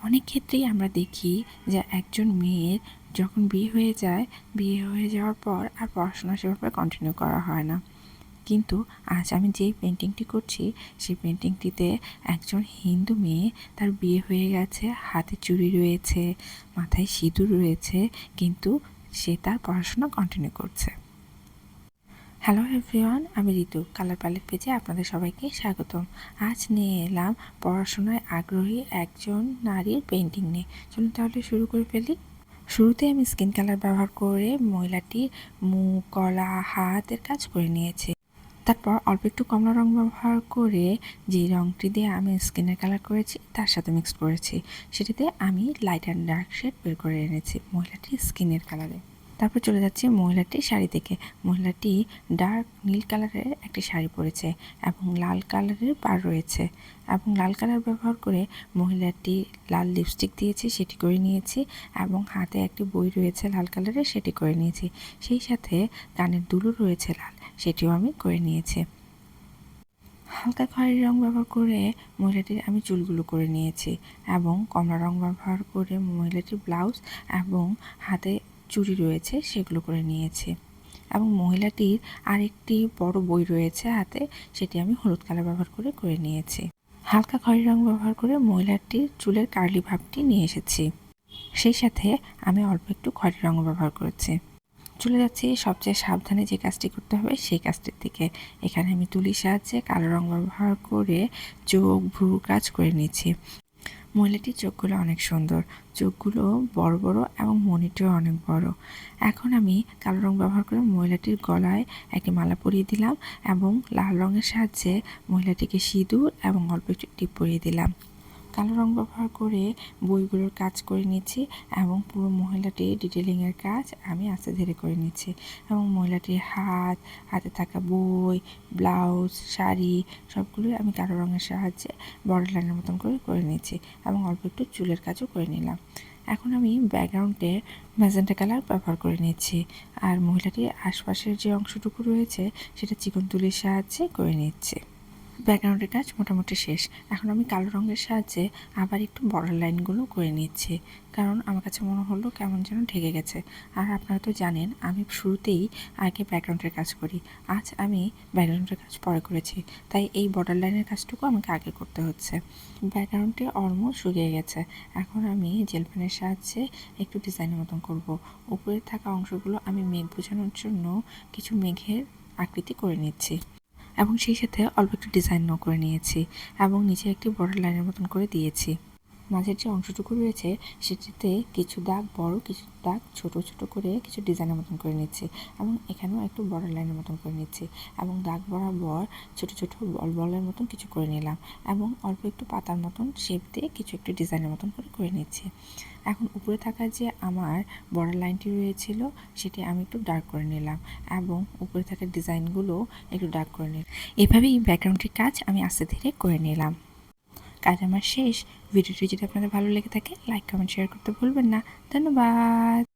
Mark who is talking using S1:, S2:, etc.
S1: অনেক ক্ষেত্রেই আমরা দেখি যে একজন মেয়ের যখন বিয়ে হয়ে যায়, বিয়ে হয়ে যাওয়ার পর আর পড়াশোনা সেভাবে কন্টিনিউ করা হয় না। কিন্তু আজ আমি যেই পেন্টিংটি করছি সেই পেন্টিংটিতে একজন হিন্দু মেয়ে, তার বিয়ে হয়ে গেছে, হাতে চুড়ি রয়েছে, মাথায় সিঁদুর রয়েছে, কিন্তু সে তার পড়াশোনা কন্টিনিউ করছে। হ্যালো এভরিওয়ান, আমি ঋতু, কালার প্যালেট পেজে আপনাদের সবাইকে স্বাগতম। আজ নিয়ে এলাম পড়াশোনায় আগ্রহী একজন নারীর পেন্টিং নিয়ে। চলুন তাহলে শুরু করে ফেলি। শুরুতে আমি স্কিন কালার ব্যবহার করে মহিলাটির মুখ, গলা, হাতের কাজ করে নিয়েছি। তারপর অল্প একটু কমলা রং ব্যবহার করে যে রঙটি দিয়ে আমি স্কিনের কালার করেছি তার সাথে মিক্স করেছি, সেটিতে আমি লাইট অ্যান্ড ডার্ক শেড বের করে এনেছি মহিলাটির স্কিনের কালারে। তারপর চলে যাচ্ছি মহিলাটির শাড়ি থেকে। মহিলাটি ডার্ক নীল কালারের একটি শাড়ি পরেছে এবং লাল কালারের পাড় রয়েছে, এবং লাল কালার ব্যবহার করে মহিলাটি লাল লিপস্টিক দিয়েছে, সেটি করে নিয়েছি, এবং হাতে একটি বই রয়েছে লাল কালারের, সেটি করে নিয়েছি। সেই সাথে কানের দুলও রয়েছে লাল, সেটিও আমি করে নিয়েছি। হালকা খয়েরি রং ব্যবহার করে মহিলাটির আমি চুলগুলো করে নিয়েছি, এবং কমলা রং ব্যবহার করে মহিলাটির ব্লাউজ এবং হাতে চুড়ি রয়েছে সেগুলো করে নিয়েছি। এবং মহিলাটির আরেকটি বড় বই রয়েছে হাতে, সেটি আমি হলুদ কালার ব্যবহার করে নিয়েছি। হালকা খয়েরি রং ব্যবহার করে মহিলাটির চুলের কার্লি ভাবটি নিয়ে এসেছি। সেই সাথে আমি অল্প একটু খয়েরি রং ব্যবহার করেছি। চলে যাচ্ছি সবচেয়ে সাবধানে যে কাজটি করতে হবে সেই কাজটির দিকে। এখানে আমি তুলির সাহায্যে কালো রং ব্যবহার করে চোখ, ভ্রুর কাজ করে নিচ্ছি। মহিলাটির চোখগুলো অনেক সুন্দর, চোখগুলো বড় বড় এবং মনিটিও অনেক বড়। এখন আমি কালো রং ব্যবহার করে মহিলাটির গলায় একটি মালা পরিয়ে দিলাম, এবং লাল রঙের সাহায্যে মহিলাটিকে সিঁদুর এবং অল্প একটু টিপ পরিয়ে দিলাম। কালো রং ব্যবহার করে বইগুলোর কাজ করে নিচ্ছি, এবং পুরো মহিলাটির ডিটেলিংয়ের কাজ আমি আস্তে ধীরে করে নিচ্ছি। এবং মহিলাটির হাতে থাকা বই, ব্লাউজ, শাড়ি সবগুলোই আমি কালো রঙের সাহায্যে বর্ডার লাইনের মতন করে নিচ্ছি, এবং অল্প একটু চুলের কাজও করে নিলাম। এখন আমি ব্যাকগ্রাউন্ডে ম্যাজেন্টা কালার ব্যবহার করে নিচ্ছি, আর মহিলাটির আশপাশের যে অংশটুকু রয়েছে সেটা চিকন তুলির সাহায্যে করে নিচ্ছি। ব্যাকগ্রাউন্ডের কাজ মোটামুটি শেষ। এখন আমি কালো রঙের সাহায্যে আবার একটু বর্ডার লাইনগুলো করে নিচ্ছি, কারণ আমার কাছে মনে হলো কেমন যেন ঢেকে গেছে। আর আপনারা তো জানেন আমি শুরুতেই আগে ব্যাকগ্রাউন্ডের কাজ করি, আজ আমি ব্যাকগ্রাউন্ডের কাজ পরে করেছি, তাই এই বর্ডার লাইনের কাজটুকু আমাকে আগে করতে হচ্ছে। ব্যাকগ্রাউন্ডটি অলমোস্ট শুকিয়ে গেছে। এখন আমি জেল পেনের সাহায্যে একটু ডিজাইনের মতন করব। উপরে থাকা অংশগুলো আমি মেঘ বোঝানোর জন্য কিছু মেঘের আকৃতি করে নিচ্ছি, এবং সেই সাথে অল্প একটু ডিজাইনও করে নিয়েছি, এবং নিচে একটি বর্ডার লাইনের মতন করে দিয়েছি। মাঝের যে অংশটুকু রয়েছে সেটিতে কিছু দাগ বড়, কিছু দাগ ছোট ছোট করে কিছু ডিজাইনের মতন করে নিচ্ছি, এবং এখানেও একটু বর্ডার লাইনের মতন করে নিচ্ছি, এবং দাগ বরাবর ছোট ছোট বলের মতন কিছু করে নিলাম, এবং অল্প একটু পাতার মতন শেপ দিয়ে কিছু একটু ডিজাইনের মতন করে নিচ্ছি। এখন উপরে থাকা যে আমার বর্ডার লাইনটি রয়েছিল সেটি আমি একটু ডার্ক করে নিলাম, এবং উপরে থাকা ডিজাইনগুলো একটু ডার্ক করে নিলাম। এভাবেই ব্যাকগ্রাউন্ডটির কাজ আমি আস্তে ধীরে করে নিলাম। কাজ আমার শেষ। ভিডিওটি যদি আপনাদের ভালো লেগে থাকে লাইক, কমেন্ট, শেয়ার করতে ভুলবেন না। ধন্যবাদ।